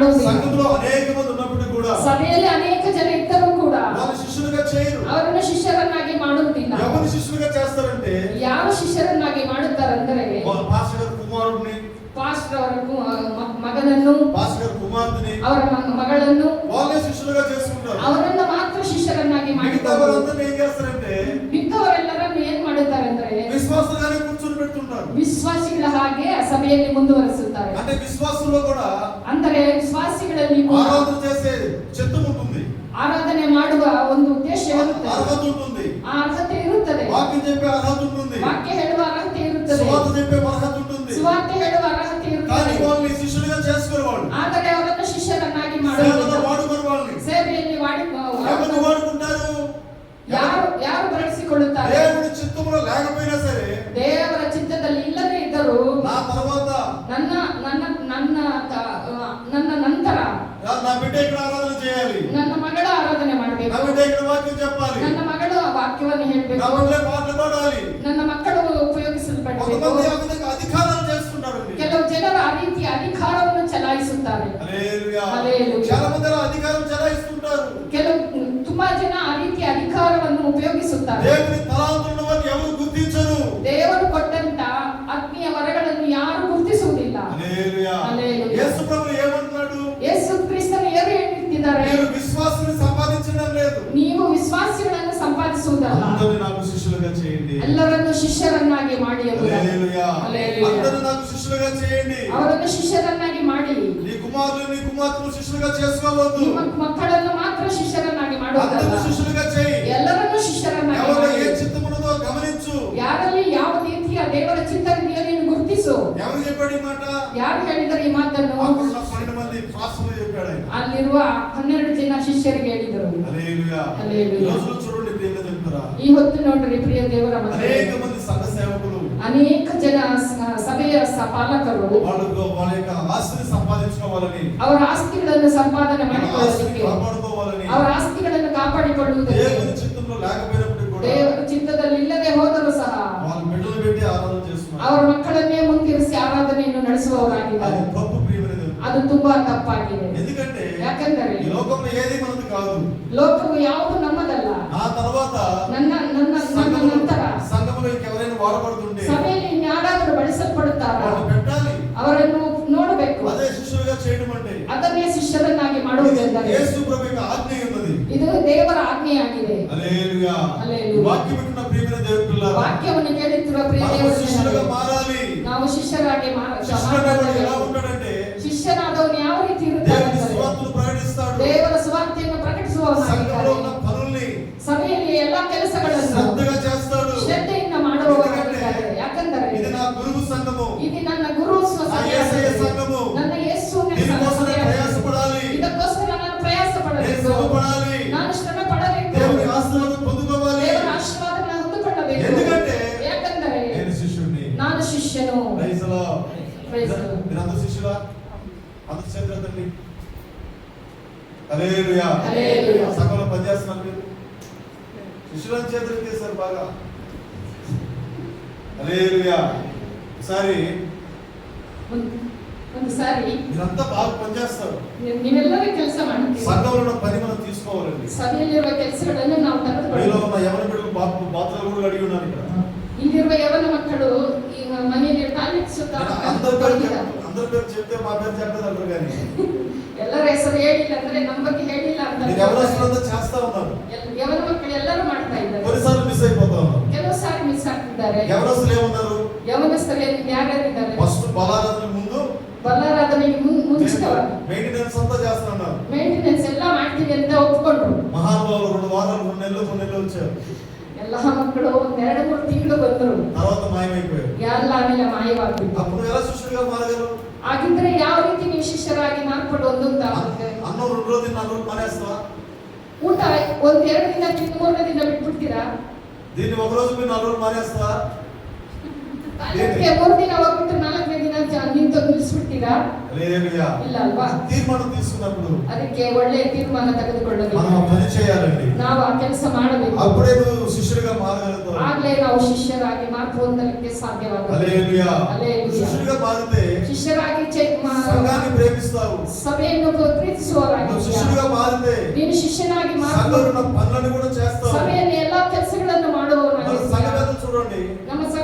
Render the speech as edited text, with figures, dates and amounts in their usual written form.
ಮಾಡುವುದಿಲ್ಲ. సంఘంలో అనేక మంది ఉన్నప్పుడు కూడా ಸಭೆಯಲ್ಲಿ ಅನೇಕ ಜನ ಇದ್ದರೂ ಕೂಡ వాళ్ళు శిష్యులుగా చేయరు. ಅವರನ್ನು ಶಿಷ್ಯರನ್ನಾಗಿ ಮಾಡುವುದಿಲ್ಲ. ఎవరిని శిష్యులుగా చేస్తారంటే ಯಾರು ಶಿಷ್ಯರನ್ನಾಗಿ ಮಾಡುತ್ತಾರೆಂದರೆ పాస్టర్ గారి కుమారుడిని, ಪಾಸ್ಟರ್ ಅವರ ಮಗನನ್ನು, పాస్టర్ గారి కుమార్తెని, ಅವರ ಮಗಳನ್ನು వాళ్ళే శిష్యులుగా చేసుకుంటారు. ಅವರನ್ನ ಮಾತ್ರ ಶಿಷ್ಯರನ್ನಾಗಿ మిగతా ಮಾಡಿದ್ದಾರೆ. వాళ్ళందరినీ ఏం చేస్తారంటే ಮಿಕ್ಕವರೆಲ್ಲರನ್ನು ಏನ್ ಮಾಡುತ್ತಾರೆಂದ್ರೆ విశ్వాసులుగానే కూర్చొని పెడుతుంటారు. ವಿಶ್ವಾಸಿಗಳ ಹಾಗೆ ಆ ಸಭೆಯಲ್ಲಿ ಮುಂದುವರಿಸುತ್ತಾರೆ. అంటే విశ్వాసుల్లో కూడా ಅಂದರೆ ವಿಶ್ವಾಸಿಗಳಲ್ಲಿ ಕೂಡ ఆరాధన చేసే చిత్తం ఉంటుంది, ಆರಾಧನೆ ಮಾಡುವ ಒಂದು ಉದ್ದೇಶ ಇರುತ್ತದೆ, అర్హత ఉంటుంది, ಆ ಅರ್ಹತೆ ಇರುತ್ತದೆ, వాక్యం చెప్పే అర్హత ఉంటుంది, ವಾಕ್ಯ ಹೇಳುವ ಅರ್ಹತೆ ಇರುತ್ತದೆ, సువార్త చెప్పే అర్హత ఉంటుంది. ಸುವಾರ್ತೆ ಹೇಳುವ ಅರ್ಹತೆ కానీ ಇರುತ್ತದೆ. వాళ్ళని శిష్యులుగా చేసుకునేవాళ్ళు, ಆದರೆ ಅವರನ್ನು ಶಿಷ್ಯರನ್ನಾಗಿ సేవలో ಮಾಡುವುದಿಲ್ಲ. వాడుకునే వాళ్ళని ಸೇವೆಯಲ್ಲಿ ఎవరిని వాడుకుంటారు? ಯಾರು ಬಳಸಿಕೊಳ್ಳುತ್ತಾರೆ? దేవుడి చిత్తంలో లేకపోయినా సరే ದೇವರ ಚಿತ್ತದಲ್ಲಿ ಇಲ್ಲದೇ ಇದ್ದರೂ నా తర్వాత ನನ್ನ ನನ್ನ ನನ್ನ ನನ್ನ ನಂತರ నా బిడ్డ ఇక్కడ ఆరాధన చేయాలి, ನನ್ನ ಮಗಳ ಆರಾಧನೆ నా ಮಾಡಬೇಕು, బిడ్డ ఇక్కడ వాక్యం చెప్పాలి, ನನ್ನ ಮಗಳು ವಾಕ್ಯವನ್ನು నా ಹೇಳಬೇಕು, బిడ్డ పాటలు పాడాలి. ನನ್ನ ಮಕ್ಕಳು ಉಪಯೋಗಿಸಲ್ಪಡಬೇಕು. కొంతమంది ఆ విధంగా అధికారాలు చేస్తుంటారండి. ಕೆಲವು ಜನರು ಆ ರೀತಿಯ ಅಧಿಕಾರವನ್ನು ಚಲಾಯಿಸುತ್ತಾರೆ. హల్లెలూయా. హల్లెలూయా. చాలా మంది అలా అధికారం చలాయిస్తుంటారు. ಕೆಲವು ತುಂಬಾ ಜನ ಆ ರೀತಿಯ ಅಧಿಕಾರವನ್ನು ಉಪಯೋಗಿಸುತ್ತಾರೆ. దేవుని తలాంతులను వారు ఎవరు గుర్తించరు. ದೇವರು ಕೊಟ್ಟಂತ ಆತ್ಮೀಯ ವರಗಳನ್ನು ಯಾರು ಗುರುತಿಸುವುದಿಲ್ಲ. హల్లెలూయా. హల్లెలూయా. యేసు ప్రభువు ఏమంటున్నాడు? ಯೇಸು ಕ್ರಿಸ್ತನು ಏನು ಹೇಳ್ತಿದ್ದಾರೆ? మీరు విశ్వాసుని సంపాదించడం లేదు, ನೀವು ವಿಶ್ವಾಸಿಗಳನ್ನು ಸಂಪಾದಿಸುವುದಲ್ಲ, అందరిని నాకు శిష్యులుగా చేయండి. ಎಲ್ಲರನ್ನು ಶಿಷ್ಯರನ್ನಾಗಿ ಮಾಡಿ ಎಂಬುದಾಗಿ. హల్లెలూయా. హల్లెలూయా. అందరిని నాకు శిష్యులుగా చేయండి. ಅವರನ್ನು ಶಿಷ್ಯರನ್ನಾಗಿ ಮಾಡಿ. నీ కుమారులు నీ కుమార్తెను శిష్యులుగా చేసుకోవద్దు, ನಿಮ್ಮ ಮಕ್ಕಳನ್ನು ಮಾತ್ರ ಶಿಷ್ಯರನ್ನಾಗಿ ಮಾಡುವುದಲ್ಲ, అందరిని శిష్యులుగా చేయి. ಎಲ್ಲರನ್ನು ಶಿಷ್ಯರನ್ನಾಗಿ ఎవరిలో ఏ ಮಾಡಿ. చిత్తమున్నదో గమనించు. ಯಾರಲ್ಲಿ ಯಾವ ರೀತಿಯ ದೇವರ ಚಿತ್ತವಿದೆಯೋ ನೀನು ಗುರುತಿಸು. ఎవరు చెప్పాడు ఈ మాట? ಯಾರು ಹೇಳಿದರು ಈ ಮಾತನ್ನು? అక్కడున్న 12 మంది పాస్టర్లు చెప్పాడు ఆయన. ಅಲ್ಲಿರುವ 12 ಜನ ಶಿಷ್ಯರಿಗೆ ಹೇಳಿದರು. హల్లెలూయా. హల్లెలూయా. ఈ రోజులో చూడండి ప్రియుల చెప్తారా, ಈ ಹೊತ್ತು ನೋಡ್ರಿ ಪ್ರಿಯ ದೇವರ ಮಕ್ಕಳೇ, అనేక మంది సంఘ సేవకులు ಅನೇಕ ಜನ ಸಭೆಯ ಪಾಲಕರು వాళ్ళ యొక్క ఆస్తిని సంపాదించుకోవాలని, ಅವರ ಆಸ್ತಿಗಳನ್ನು ಸಂಪಾದನೆ ఆస్తిని ಮಾಡಿಕೊಳ್ಳಲಿಕ್ಕೆ, కాపాడుకోవాలని ಅವರ ಆಸ್ತಿಗಳನ್ನು ಕಾಪಾಡಿಕೊಳ್ಳುವುದಕ್ಕೆ దేవుని చిత్తంలో లేకపోయినప్పుడు కూడా ದೇವರ ಚಿತ್ತದಲ್ಲಿ ಇಲ್ಲದೆ ಹೋದರೂ ಸಹ వాళ్ళ బిడ్డలు పెట్టి ఆరాధన చేస్తున్నారు. ಅವರ ಮಕ್ಕಳನ್ನೇ ಮುಂದಿರಿಸಿ ಆರಾಧನೆಯನ್ನು ನಡೆಸುವವರಾಗಿದ್ದಾರೆ. అది తప్పు ప్రియమైన దేవుడు. ಅದು ತುಂಬಾ ತಪ್ಪಾಗಿದೆ. ఎందుకంటే ಯಾಕಂದರೆ ఈ లోకంలో ఏది మనది కాదు. ಲೋಕವು ಯಾವುದು ನಮ್ಮದಲ್ಲ. నా తర్వాత ನನ್ನ ನಂತರ సంఘంలో ఇంకెవరైనా వాడబడుతుంటే ಸಭೆಯಲ್ಲಿ ಇನ್ಯಾರಾದರೂ ಬಳಸಲ್ಪಡುತ್ತಾರ, వాళ్ళు పెట్టాలి. ಅವರನ್ನು ನೋಡಬೇಕು. అదే శిష్యులుగా చేయడం అంటే ಅದನ್ನೇ ಶಿಷ್ಯರನ್ನಾಗಿ ಮಾಡುವುದೆಂದರೆ యేసు ప్రభు యొక్క ఆజ్ఞ ఉన్నది. ಇದು ದೇವರ ಆಜ್ಞೆಯಾಗಿದೆ. హల్లెలూయా. హల్లెలూయా. వాక్యం వింటున్న ప్రియమైన దేవుని పిల్లలారా, ವಾಕ್ಯವನ್ನು ಕೇಳುತ್ತಿರುವ ಪ್ರಿಯ మనము ದೇವರ శిష్యులుగా ಜನರೇ, మారాలి. ನಾವು ಶಿಷ್ಯರಾಗಿ శిష్యుడనేవాడు ఎలా ఉంటాడంటే ಶಿಷ್ಯನಾದವನು ಯಾವ ರೀತಿ ಇರುತ್ತಾನೆ దేవుని ಅಂದರೆ సువార్తను ప్రకటిస్తాడు. ದೇವರ ಸುವಾರ್ತೆಯನ್ನು ಪ್ರಕಟಿಸುವವನಾಗಿದ್ದಾನೆ. సంఘంలో ఉన్న పనుల్ని ಸಭೆಯಲ್ಲಿ ಎಲ್ಲಾ ಕೆಲಸಗಳನ್ನು శ్రద్ధగా చేస్తాడు. ಶ್ರದ್ಧೆಯಿಂದ ಮಾಡುವವನಾಗಿದ್ದಾನೆ. ಯಾಕಂದರೆ ఇది నా గురువు సంఘము, ಇದು ನನ್ನ ಗುರು నా యేసయ్య సంఘము, ನನ್ನ ಯೇಸುವಿನ దీనికోసం నేను ಸಭೆಯಾಗಿದೆ. ప్రయాసపడాలి, ಇದಕ್ಕೋಸ್ಕರ ನಾನು ಪ್ರಯಾಸ నేను ಪಡಬೇಕು, శ్రమపడాలి, ನಾನು ಶ್ರಮೆ ಪಡಬೇಕು, దేవుని ఆశీర్వాదం పొందుకోవాలి. ದೇವರ ಆಶೀರ್ವಾದವನ್ನು ಹೊಂದಿಕೊಳ್ಳಬೇಕು. ఎందుకంటే ಯಾಕಂದರೆ నేను శిష్యుడిని. ನಾನು ಶಿಷ್ಯನು. Praise the Lord. Praise the Lord. మీరందరూ శిష్యులా? అందరూ చేతులెత్తండి. హల్లెలూయా. హల్లెలూయా. సంఘంలో పనిచేస్తున్నారు మీరు శిష్యులను చేతులు తీశారు బాగా. హల్లెలూయా. ఒకసారి ಒಂದು ಸಾರಿ మీరంతా బాగా పనిచేస్తారు. ನೀವೆಲ್ಲರೂ ಕೆಲಸ ಮಾಡ್ತೀವಿ. సంఘంలో ఉన్న పని మనం తీసుకోవాలండి. ಸಭೆಯಲ್ಲಿರುವ ಕೆಲಸಗಳನ್ನು ನಾವು మీలో ತೆಗೆದುಕೊಳ್ಳಬೇಕು. ఉన్న ఎవరి బిడ్డలు బాత్రూమ్ కూడా అడిగి ఉన్నారు ఇక్కడ. ಇಲ್ಲಿರುವ ಯವನ ಮಕ್ಕಳು ಈಗ ಮನೆಯಲ್ಲಿ ಟಾಯ್ಲೆಟ್ ಸುತ್ತ అందరి పేరు చెప్తే మా పేరు చెప్పలేదు అంటారు కానీ ಎಲ್ಲರ ಹೆಸರು ಹೇಳಿಲ್ಲ ಅಂದ್ರೆ ನಮ್ಮ ಬಗ್ಗೆ ಹೇಳಿಲ್ಲ ಅಂತ మీరు ఎవరొస్తుందో చేస్తా ఉన్నారు. ಯವನ ಮಕ್ಕಳು ಎಲ್ಲರೂ ಮಾಡ್ತಾ ಇದ್ದಾರೆ. కొన్నిసార్లు మిస్ అయిపోతా ఉన్నారు. ಕೆಲವು ಸಾರಿ ಮಿಸ್ ಆಗ್ತಿದ್ದಾರೆ. ఎవరొస్తులు ఏమన్నారు? ಯವನಸ್ಥರಲ್ಲಿ ಯಾರ್ಯಾರಿದ್ದಾರೆ? ఫస్ట్ బలారాధన ముందు ಬಲ್ಲಾರಾಧನೆಗೆ ಮುಂಚಿತವಾಗಿ మెయింటెనెన్స్ అంతా చేస్తున్నారు. ಮೇಂಟೆನೆನ್ಸ್ ಎಲ್ಲ ಮಾಡ್ತೀವಿ ಅಂತ ಒಪ್ಕೊಂಡ್ರು. మహానుభావులు 2 వారాలు 2 నెలలు 3 నెలలు వచ్చారు. ಎಲ್ಲ ಮಕ್ಕಳು 2-3 ತಿಂಗಳು ಬಂದರು. తర్వాత మాయమైపోయారు. ಎಲ್ಲ ಆಮೇಲೆ ಮಾಯವಾಗ್ಬಿಟ್ಟು. అప్పుడు ఎలా శిష్యులుగా మారగలరు? ಆಗಿದ್ರೆ ಯಾವ ರೀತಿ ನೀವು ಶಿಷ್ಯರಾಗಿ ಮಾರ್ಪಡೋದು ಅಂತ అన్నం 2 రోజులు 4 రోజులు మానేస్తావా? ಊಟ 1-2 ದಿನ ತಿಂದು 3ನೇ ದಿನ ಬಿಟ್ಬಿಡ್ತೀರಾ? దీన్ని ఒక రోజు మీరు 4 రోజులు మానేస్తావా? ಅದಕ್ಕೆ 3 ದಿನ ಹೋಗ್ಬಿಟ್ಟು 4ನೇ ದಿನ ನಿಂತು ನಿಲ್ಲಿಸ್ಬಿಡ್ತೀರಾ? హల్లెలూయా. ಇಲ್ಲ ಅಲ್ವಾ? తీర్మానం తీసుకున్నప్పుడు ಅದಕ್ಕೆ ಒಳ್ಳೆಯ ತೀರ್ಮಾನ ತೆಗೆದುಕೊಳ್ಳಬೇಕು. మనం ఆ పని చేయాలండి. ನಾವು ಆ ಕೆಲಸ ಮಾಡಬೇಕು. అప్పుడే నువ్వు శిష్యుడిగా మారగలుగుతావు. ಆಗ್ಲೇ ನಾವು ಶಿಷ್ಯರಾಗಿ ಮಾರ್ಗ ಹೊಂದಲಿಕ್ಕೆ ಸಾಧ್ಯವಾಗುತ್ತೆ. హల్లెలూయా. హల్లెలూయా. శిష్యుడిగా మారితే ಶಿಷ್ಯರಾಗಿ సంఘాన్ని ప్రేమిస్తావు. ಸಭೆಯನ್ನು ಪ್ರೀತಿಸುವವರಾಗಿ నువ్వు శిష్యుడిగా మారితే ನೀನು ಶಿಷ್ಯನಾಗಿ సంఘంలో ఉన్న పనులను కూడా చేస్తావు. ಸಭೆಯಲ್ಲಿ